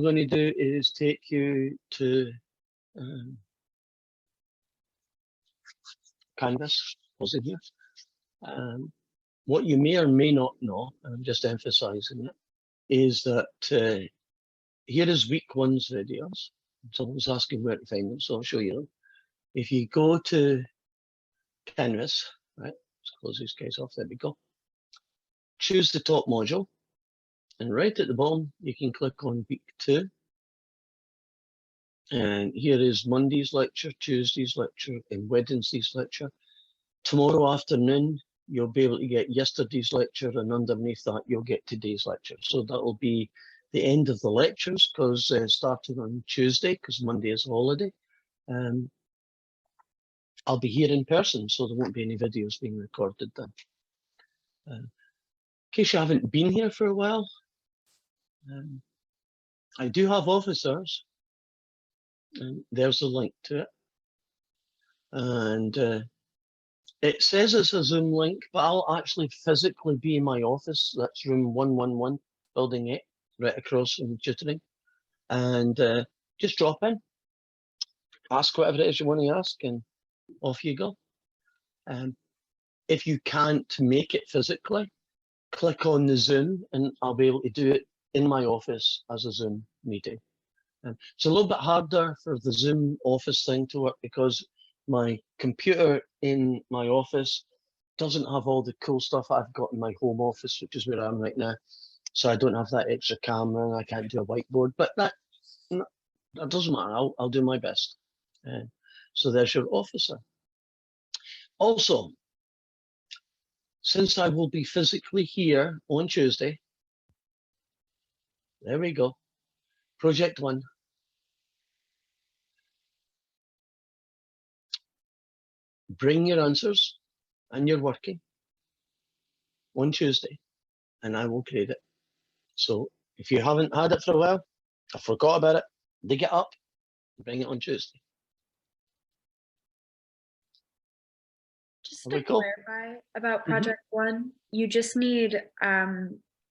going to do is take you to Canvas, was it here? What you may or may not know, I'm just emphasizing it, is that here is week one's videos. Someone's asking where to find them, so I'll show you them. If you go to Canvas, right, let's close these guys off, there we go. Choose the top module, and right at the bottom, you can click on week 2. And here is Monday's lecture, Tuesday's lecture, and Wednesday's lecture. Tomorrow afternoon, you'll be able to get yesterday's lecture, and underneath that, you'll get today's lecture. So that'll be the end of the lectures, because starting on Tuesday, because Monday is a holiday, I'll be here in person, so there won't be any videos being recorded then. In case you haven't been here for a while, I do have officers, and there's a link to it. And it says it's a Zoom link, but I'll actually physically be in my office. That's room 111, building 8, right across from tutoring. And just drop in, ask whatever it is you want to ask, and off you go. If you can't make it physically, click on the Zoom, and I'll be able to do it in my office as a Zoom meeting. It's a little bit harder for the Zoom office thing to work, because my computer in my office doesn't have all the cool stuff I've got in my home office, which is where I am right now. So I don't have that extra camera, and I can't do a whiteboard, but that doesn't matter. I'll do my best. So there's your officer. Also, since I will be physically here on Tuesday, there we go, Project 1. Bring your answers and your working on Tuesday, and I will grade it. So if you haven't had it for a while, I forgot about it, dig it up, bring it on Tuesday. Just to clarify about Project 1, you just need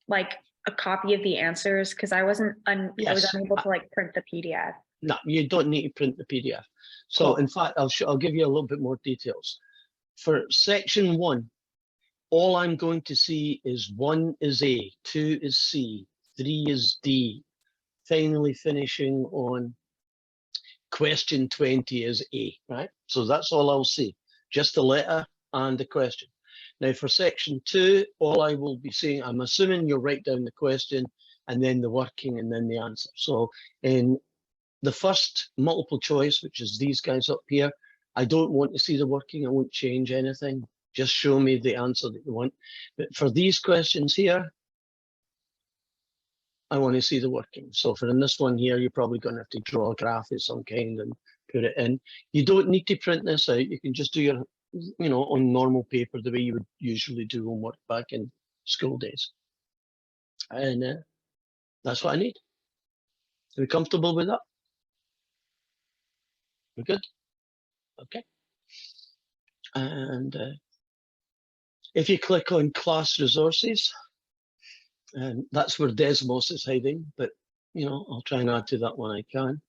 like a copy of the answers, because I was unable to like print the PDF. No, you don't need to print the PDF. So cool. In fact, I'll give you a little bit more details. For section 1, all I'm going to see is 1 is A, 2 is C, 3 is D. Finally finishing on question 20 is A, right? So that's all I'll see, just the letter and the question. Now for section 2, all I will be seeing, I'm assuming you'll write down the question and then the working and then the answer. So in the first multiple choice, which is these guys up here, I don't want to see the working. I won't change anything. Just show me the answer that you want. But for these questions here, I want to see the working. So for in this one here, you're probably going to have to draw a graph of some kind and put it in. You don't need to print this out. You can just do your, on normal paper, the way you would usually do homework back in school days. And that's what I need. Are we comfortable with that? We're good? Okay. And if you click on class resources, and that's where Desmos is hiding, but I'll try and add to that when I can.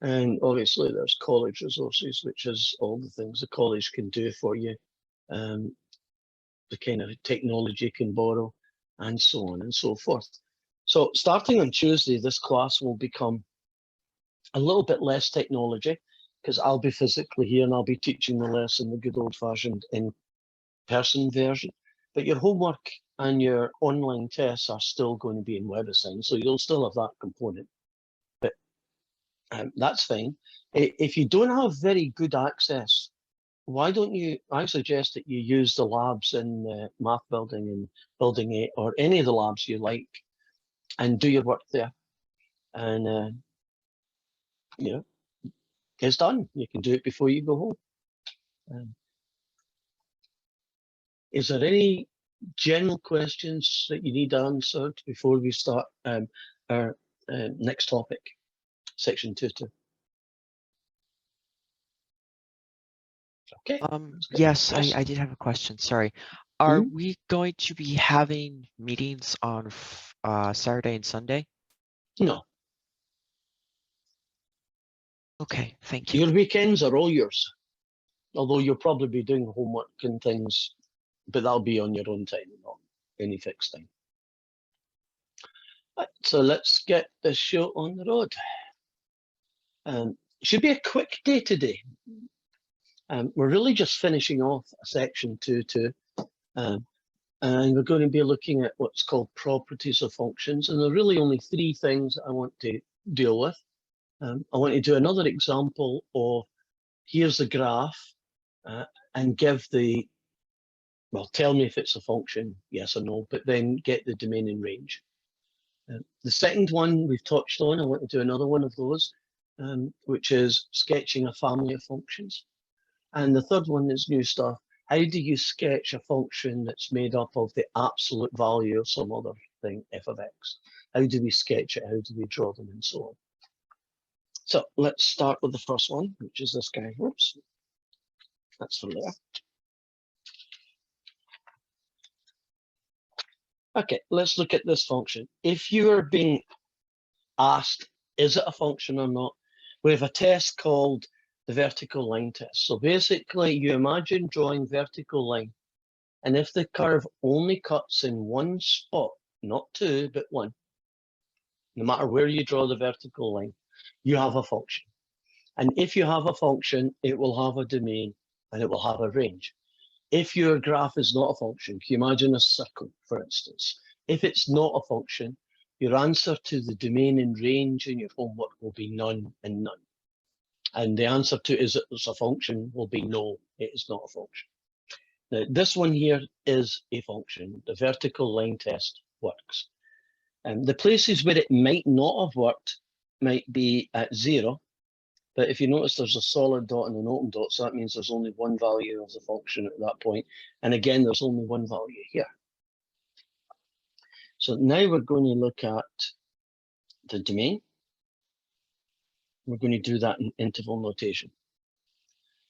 And obviously there's college resources, which is all the things the college can do for you, the kind of technology you can borrow, and so on and so forth. So starting on Tuesday, this class will become a little bit less technology, because I'll be physically here and I'll be teaching the lesson, the good old-fashioned in-person version. But your homework and your online tests are still going to be in WebAssign, so you'll still have that component. But that's fine. If you don't have very good access, why don't you, I suggest that you use the labs in Math Building and Building 8, or any of the labs you like, and do your work there. And, it's done. You can do it before you go home. Is there any general questions that you need answered before we start our next topic, section 2.2? Okay. Yes, I did have a question. Sorry. Are we going to be having meetings on Saturday and Sunday? No. Okay, thank you. Your weekends are all yours. Although you'll probably be doing homework and things, but that'll be on your own time, not any fixed time. Right, so let's get this show on the road. Should be a quick day today. We're really just finishing off section 2.2, and we're going to be looking at what's called properties of functions, and there are really only three things I want to deal with. I want to do another example of, here's the graph, and give the, well, tell me if it's a function, yes or no, but then get the domain and range. The second one we've touched on, I want to do another one of those, which is sketching a family of functions. And the third one is new stuff. How do you sketch a function that's made up of the absolute value of some other thing, f of x? How do we sketch it? How do we draw them, and so on? So let's start with the first one, which is this guy. Oops, that's from there. Okay, let's look at this function. If you are being asked, is it a function or not, we have a test called the vertical line test. So basically, you imagine drawing vertical line, and if the curve only cuts in one spot, not two, but one, no matter where you draw the vertical line, you have a function. And if you have a function, it will have a domain and it will have a range. If your graph is not a function, can you imagine a circle, for instance? If it's not a function, your answer to the domain and range in your homework will be none and none. And the answer to is it a function will be no, it is not a function. Now, this one here is a function. The vertical line test works. And the places where it might not have worked might be at 0. But if you notice, there's a solid dot and an open dot, so that means there's only one value of the function at that point. And again, there's only one value here. So now we're going to look at the domain. We're going to do that in interval notation.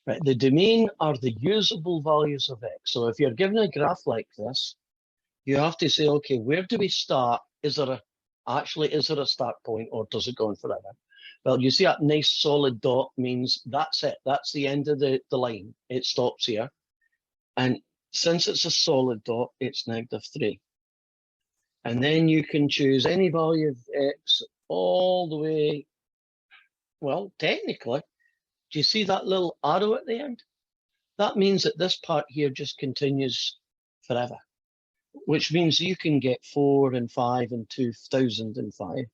Right, the domain are the usable values of x. So if you're given a graph like this, you have to say, okay, where do we start? Is there a start point, or does it go on forever? Well, you see that nice solid dot means that's it. That's the end of the line. It stops here. And since it's a solid dot, it's -3. And then you can choose any value of x all the way, well, technically, do you see that little arrow at the end? That means that this part here just continues forever, which means you can get 4 and 5 and 2005.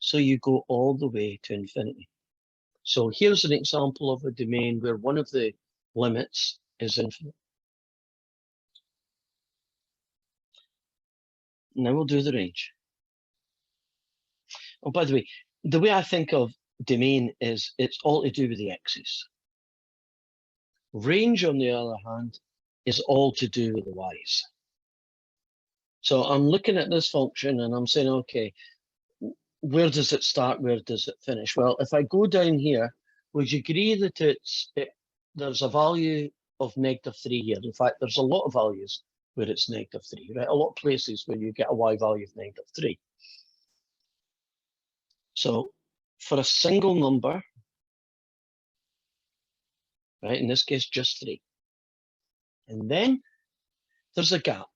So you go all the way to infinity. So here's an example of a domain where one of the limits is infinite. Now we'll do the range. Oh, by the way I think of domain is it's all to do with the x's. Range, on the other hand, is all to do with the y's. So I'm looking at this function and I'm saying, okay, where does it start? Where does it finish? Well, if I go down here, would you agree that there's a value of -3 here? In fact, there's a lot of values where it's -3, right? A lot of places where you get a y value of -3. So for a single number, right, in this case, just 3. And then there's a gap.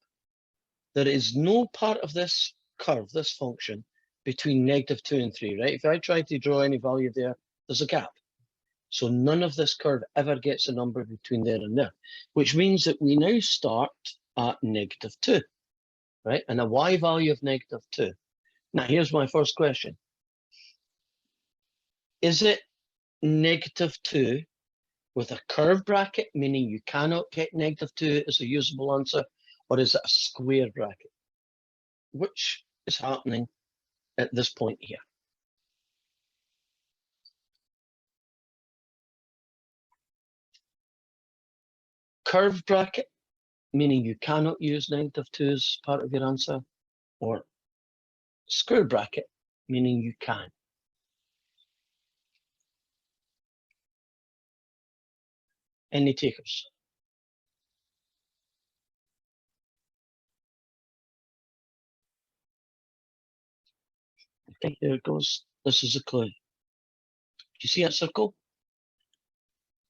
There is no part of this curve, this function, between -2 and 3, right? If I try to draw any value there, there's a gap. So none of this curve ever gets a number between there and there, which means that we now start at -2, right? And a y value of -2. Now, here's my first question. Is it -2 with a curved bracket, meaning you cannot get -2 as a usable answer, or is it a square bracket? Which is happening at this point here? Curved bracket, meaning you cannot use -2 as part of your answer, or square bracket, meaning you can. Any takers? Okay, here it goes. This is a clue. Do you see that circle?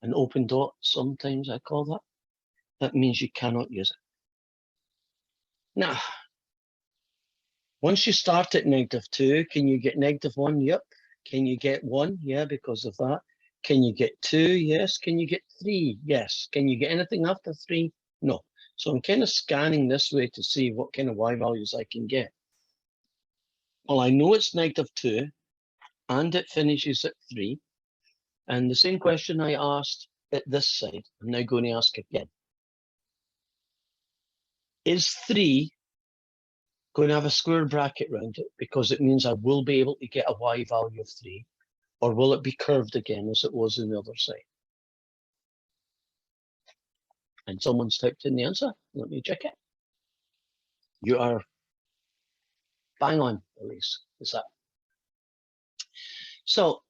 an open dot, sometimes I call that. That means you cannot use it. Now, once you start at -2, can you get -1? Yep. Can you get 1? Yeah, because of that. Can you get 2? Yes. Can you get 3? Yes. Can you get anything after 3? No. So I'm kind of scanning this way to see what kind of y values I can get. Well, I know it's -2 and it finishes at 3. And the same question I asked at this side, I'm now going to ask again. Is 3 going to have a square bracket around it because it means I will be able to get a y value of 3, or will it be curved again as it was on the other side? And someone's typed in the answer. Let me check it. You are bang on, Elise. Is that? So,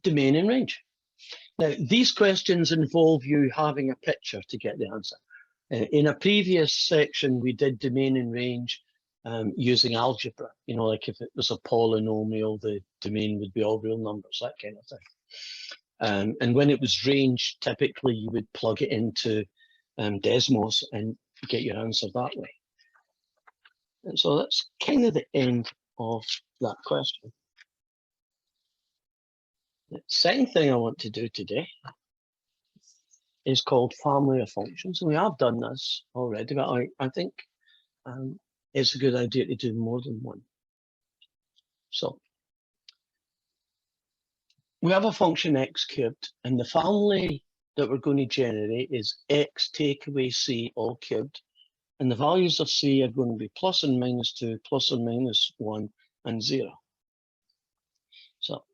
domain and range. Now, these questions involve you having a picture to get the answer. In a previous section, we did domain and range using algebra. You know, like if it was a polynomial, the domain would be all real numbers, that kind of thing. And when it was range, typically you would plug it into Desmos and get your answer that way. And so that's kind of the end of that question. The second thing I want to do today is called family of functions. And we have done this already, but I think it's a good idea to do more than one. So we have a function x cubed, and the family that we're going to generate is x take away c all cubed. And the values of c are going to be plus and minus 2, plus and minus 1, and 0. So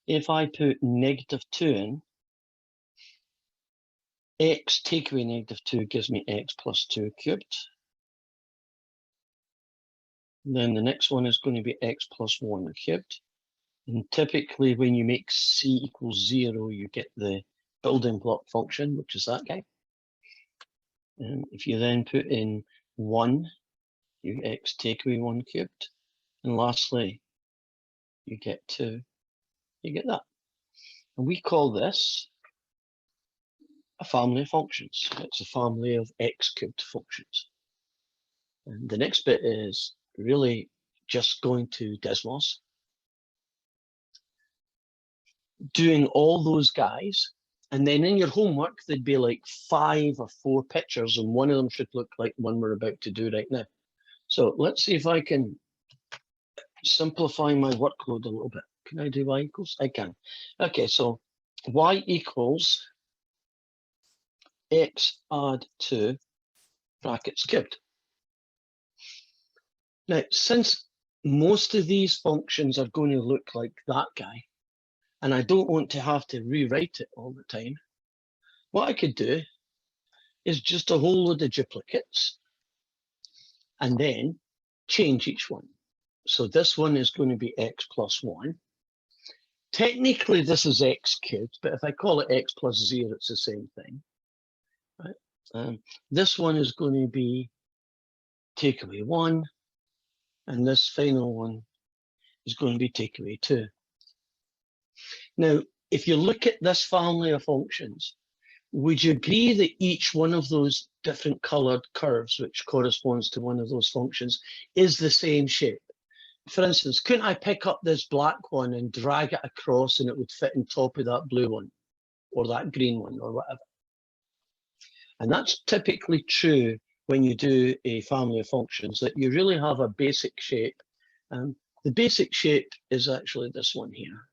if I put -2 in, x take away -2 gives me x plus 2 cubed. And then the next one is going to be x plus 1 cubed. And typically when you make c equals 0, you get the building block function, which is that guy. And if you then put in 1, you get x take away 1 cubed. And lastly, you get 2. You get that. And we call this a family of functions. It's a family of x cubed functions. And the next bit is really just going to Desmos, doing all those guys, and then in your homework, there'd be like 5 or 4 pictures, and one of them should look like one we're about to do right now. So let's see if I can simplify my workload a little bit. Can I do y equals? I can. Okay, so y equals x add 2 brackets cubed. Now, since most of these functions are going to look like that guy, and I don't want to have to rewrite it all the time, what I could do is just a whole load of duplicates and then change each one. So this one is going to be x plus 1. Technically, this is x cubed, but if I call it x plus 0, it's the same thing. Right? This one is going to be take away 1, and this final one is going to be take away 2. Now, if you look at this family of functions, would you agree that each one of those different colored curves, which corresponds to one of those functions, is the same shape? For instance, couldn't I pick up this black one and drag it across and it would fit on top of that blue one or that green one or whatever? And that's typically true when you do a family of functions, that you really have a basic shape. The basic shape is actually this one here.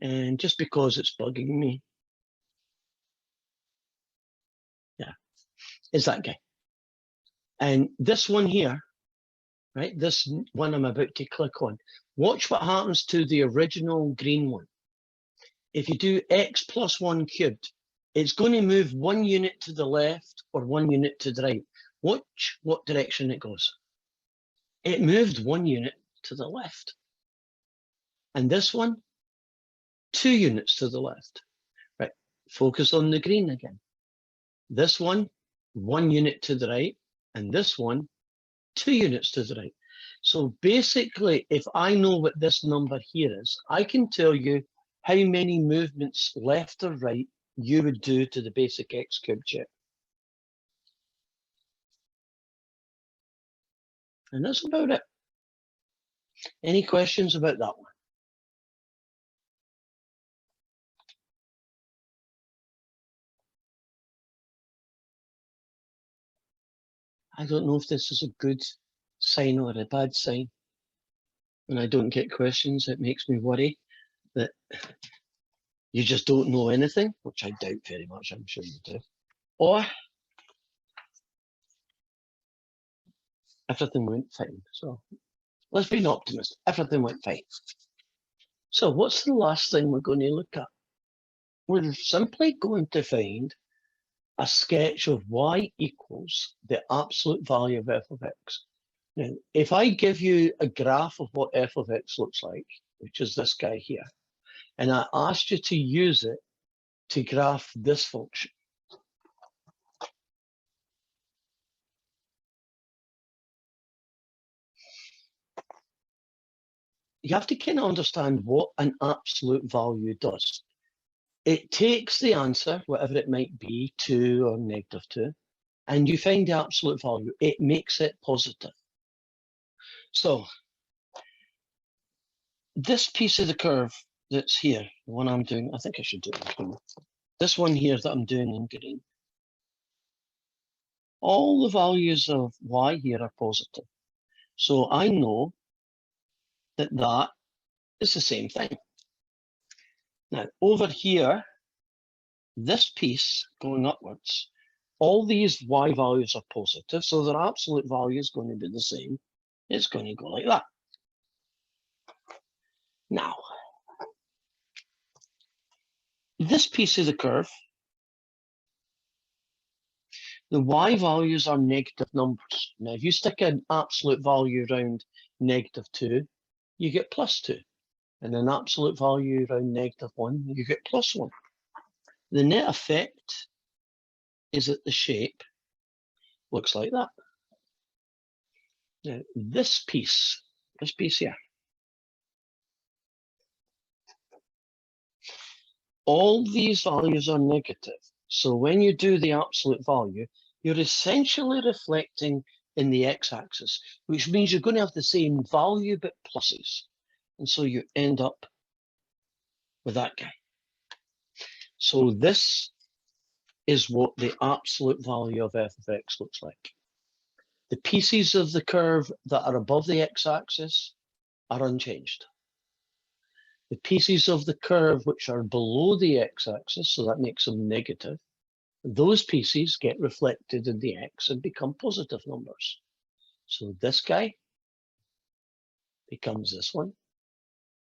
And just because it's bugging me, yeah, is that guy. And this one here, right, this one I'm about to click on, watch what happens to the original green one. If you do x plus 1 cubed, it's going to move 1 unit to the left or 1 unit to the right. Watch what direction it goes. It moved 1 unit to the left. And this one, 2 units to the left. Right, focus on the green again. This one, 1 unit to the right, and this one, 2 units to the right. So basically, if I know what this number here is, I can tell you how many movements left or right you would do to the basic x cubed shape. And that's about it. Any questions about that one? I don't know if this is a good sign or a bad sign. When I don't get questions, it makes me worry that you just don't know anything, which I doubt very much, I'm sure you do. Or everything went fine. So let's be an optimist. Everything went fine. So what's the last thing we're going to look at? We're simply going to find a sketch of y equals the absolute value of f of x. Now, if I give you a graph of what f of x looks like, which is this guy here, and I asked you to use it to graph this function, you have to kind of understand what an absolute value does. It takes the answer, whatever it might be, 2 or -2, and you find the absolute value. It makes it positive. So this piece of the curve that's here, the one I'm doing, I think I should do it in green. This one here that I'm doing in green, all the values of y here are positive. So I know that that is the same thing. Now, over here, this piece going upwards, all these y values are positive, so their absolute value is going to be the same. It's going to go like that. Now, this piece of the curve, the y values are negative numbers. Now, if you stick an absolute value around -2, you get +2. And an absolute value around -1, you get +1. The net effect is that the shape looks like that. Now, this piece here, all these values are negative. So when you do the absolute value, you're essentially reflecting in the x-axis, which means you're going to have the same value but pluses. And so you end up with that guy. So this is what the absolute value of f of x looks like. The pieces of the curve that are above the x-axis are unchanged. The pieces of the curve which are below the x-axis, so that makes them negative, those pieces get reflected in the x and become positive numbers. So this guy becomes this one,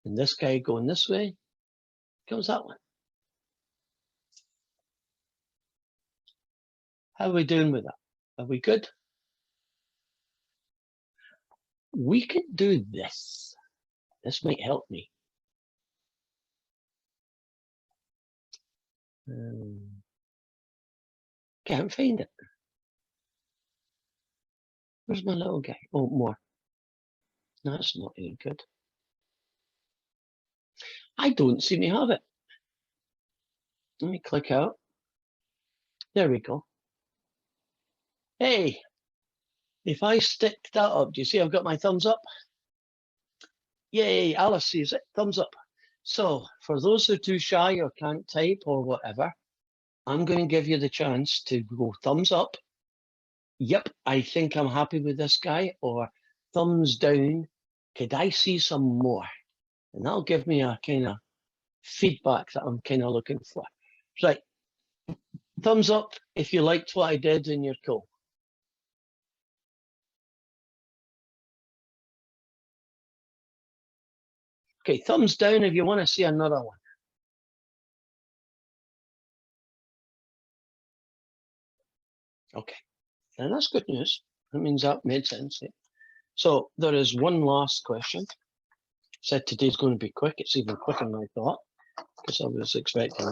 and this guy going this way becomes that one. How are we doing with that? Are we good? We could do this. This might help me. Can't find it. Where's my little guy? Oh, more. That's not any good. I don't seem to have it. Let me click out. There we go. Hey, if I stick that up, do you see I've got my thumbs up? Yay, Alice sees it. Thumbs up. So for those who are too shy or can't type or whatever, I'm going to give you the chance to go thumbs up. Yep, I think I'm happy with this guy, or thumbs down. Could I see some more? And that'll give me a kind of feedback that I'm kind of looking for. Right. Thumbs up if you liked what I did and you're cool. Okay, thumbs down if you want to see another one. Okay, and that's good news. That means that made sense. Yeah. So there is one last question. Said today's going to be quick. It's even quicker than I thought, because I was expecting,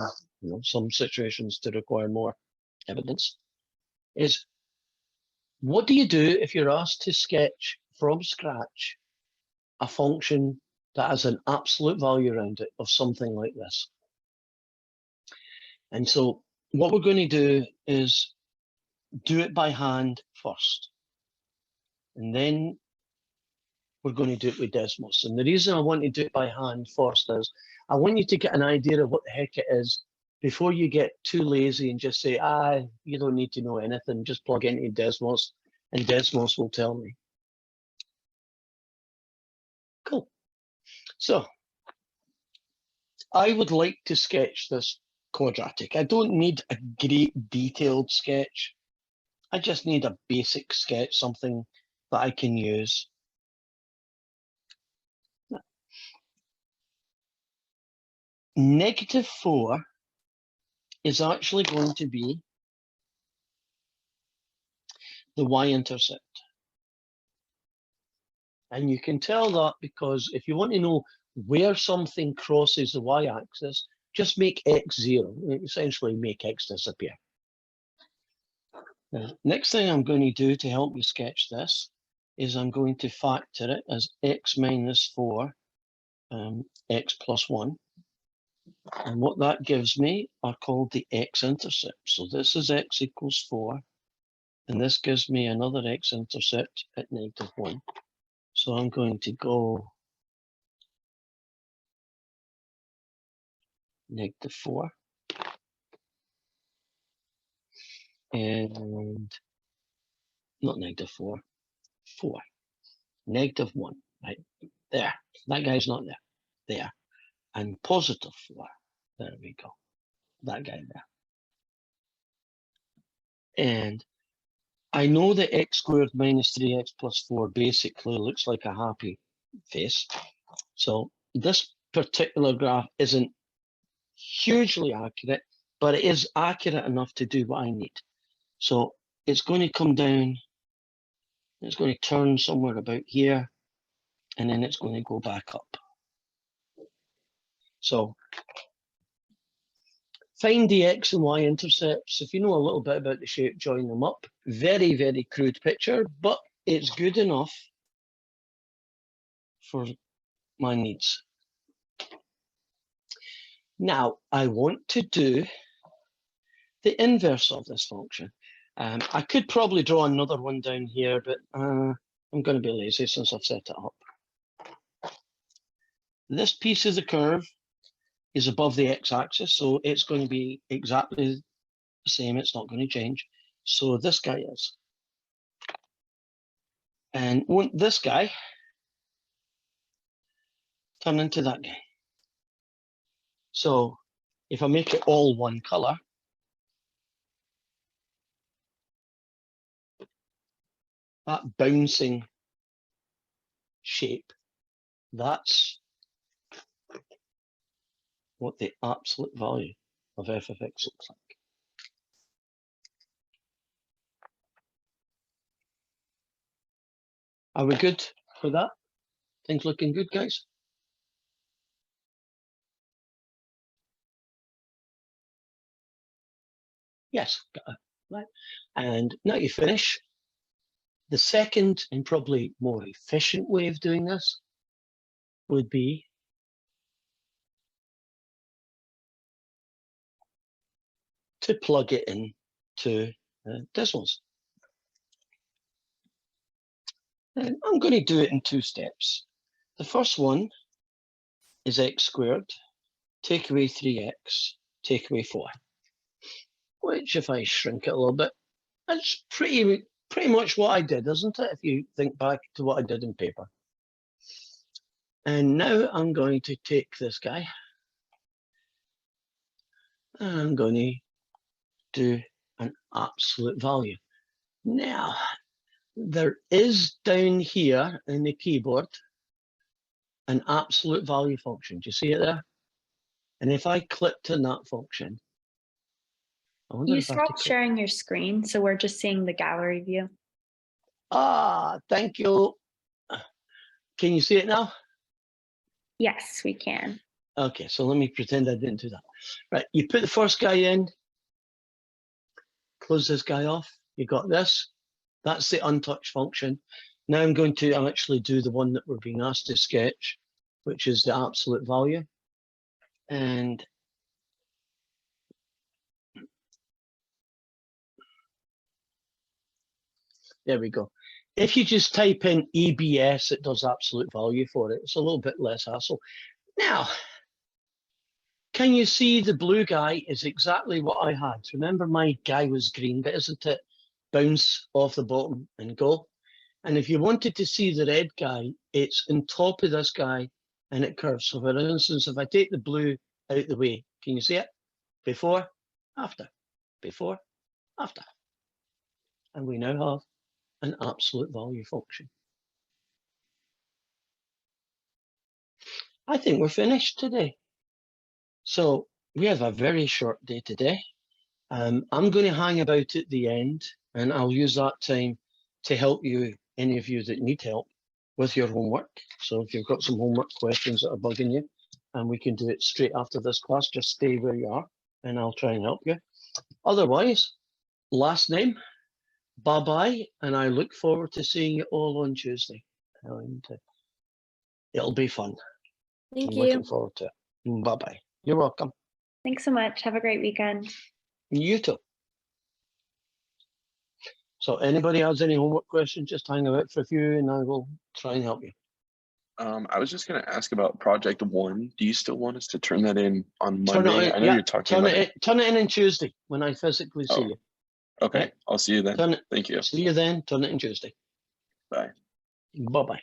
some situations to require more evidence. Is what do you do if you're asked to sketch from scratch a function that has an absolute value around it of something like this. And so what we're going to do is do it by hand first. And then we're going to do it with Desmos. And the reason I want to do it by hand first is I want you to get an idea of what the heck it is before you get too lazy and just say, you don't need to know anything, just plug into Desmos and Desmos will tell me. Cool. So I would like to sketch this quadratic. I don't need a great detailed sketch. I just need a basic sketch, something that I can use. -4 is actually going to be the y-intercept. And you can tell that because if you want to know where something crosses the y-axis, just make x 0, essentially make x disappear. Now, next thing I'm going to do to help me sketch this is I'm going to factor it as x minus 4, x plus 1. And what that gives me are called the x-intercepts. So this is x equals 4, and this gives me another x-intercept at -1. So I'm going to go -4. And not -4, 4. -1, right? There. That guy's not there. There. And +4. There we go. That guy there. And I know that x squared minus 3x plus 4 basically looks like a happy face. So this particular graph isn't hugely accurate, but it is accurate enough to do what I need. So it's going to come down, it's going to turn somewhere about here, and then it's going to go back up. So find the x and y intercepts. If you know a little bit about the shape, join them up. Very, very crude picture, but it's good enough for my needs. Now, I want to do the inverse of this function. I could probably draw another one down here, but I'm going to be lazy since I've set it up. This piece of the curve is above the x-axis, so it's going to be exactly the same. It's not going to change. So this guy is. And won't this guy turn into that guy? So if I make it all one color, that bouncing shape, that's what the absolute value of f of x looks like. Are we good for that? Things looking good, guys? Yes, got it. Right. And now you finish. The second and probably more efficient way of doing this would be to plug it in to Desmos. And I'm going to do it in 2 steps. The first one is x squared, take away 3x, take away 4. Which, if I shrink it a little bit, that's pretty much what I did, isn't it? If you think back to what I did in paper. And now I'm going to take this guy, and I'm going to do an absolute value. Now, there is down here in the keyboard an absolute value function. Do you see it there? And if I clicked on that function, I wonder you if I have to stopped sharing your screen, so we're just seeing the gallery view. Thank you. Can you see it now? Yes, we can. Okay, so let me pretend I didn't do that. Right, you put the first guy in, close this guy off, you got this. That's the untouched function. Now I'm going to actually do the one that we're being asked to sketch, which is the absolute value. And there we go. If you just type in EBS, it does absolute value for it. It's a little bit less hassle. Now, can you see the blue guy is exactly what I had? Remember my guy was green, but isn't it? Bounce off the bottom and go. And if you wanted to see the red guy, it's on top of this guy and it curves. So for instance, if I take the blue out the way, can you see it? Before, after, before, after. And we now have an absolute value function. I think we're finished today. So we have a very short day today. I'm going to hang about at the end and I'll use that time to help you, any of you that need help with your homework. So if you've got some homework questions that are bugging you, and we can do it straight after this class, just stay where you are and I'll try and help you. Otherwise, last name, bye-bye, and I look forward to seeing you all on Tuesday. And it'll be fun. Thank I'm you. looking forward to it. Bye-bye. You're welcome. Thanks so much. Have a great weekend. You too. So anybody has any homework questions, just hang about for a few and I will try and help you. I was just going to ask about project 1. Do you still want us to turn that in on Turn Monday? it in, I know yeah, you're talking turn about it in on Tuesday when I physically see Oh. you. Okay, yeah. I'll see you then. Turn it, Thank you. see you then, turn it in Tuesday. Bye. Bye-bye.